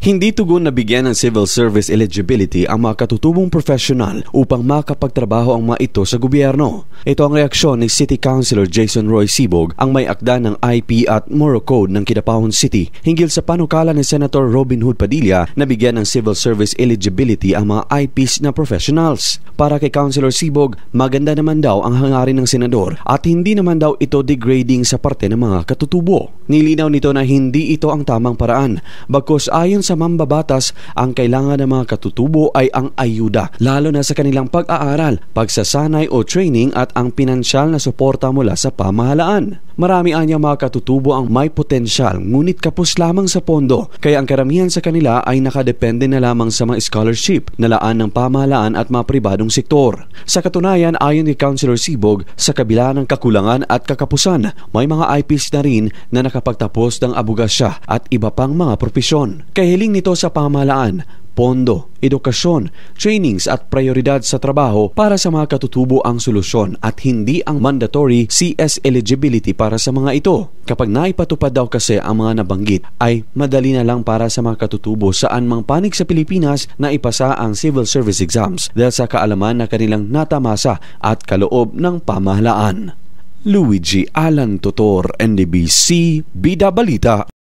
Hindi tugon na bigyan ng civil service eligibility ang mga katutubong profesional upang makapagtrabaho ang mga ito sa gobyerno. Ito ang reaksyon ni City Councilor Jason Roy Sibog, ang may akda ng IP at Moral Code ng Kidapawan City, hinggil sa panukala ni Senator Robin Hood Padilla na bigyan ng civil service eligibility ang mga IPs na professionals. Para kay Councilor Sibog, maganda naman daw ang hangarin ng senador at hindi naman daw ito degrading sa parte ng mga katutubo. Nilinaw nito na hindi ito ang tamang paraan, bagkus ayon sa mambabatas, ang kailangan ng mga katutubo ay ang ayuda, lalo na sa kanilang pag-aaral, pagsasanay o training at ang pinansyal na suporta mula sa pamahalaan. Marami anya mga katutubo ang may potensyal ngunit kapos lamang sa pondo, kaya ang karamihan sa kanila ay nakadepende na lamang sa mga scholarship na laan ng pamahalaan at mga pribadong sektor. Sa katunayan, ayon ni Councilor Sibog, sa kabila ng kakulangan at kakapusan, may mga IPs na rin na nakapagtapos ng abogasya at iba pang mga propesyon. Kahiling nito sa pamahalaan, pondo, edukasyon, trainings at prioridad sa trabaho para sa mga katutubo ang solusyon at hindi ang mandatory CS eligibility para sa mga ito. Kapag naipatupad daw kasi ang mga nabanggit, ay madali na lang para sa mga katutubo saan mang panig sa Pilipinas na ipasa ang civil service exams dahil sa kaalaman na kanilang natamasa at kaloob ng pamahalaan. Luigi Alan Tutor, NDBC, Bida Balita.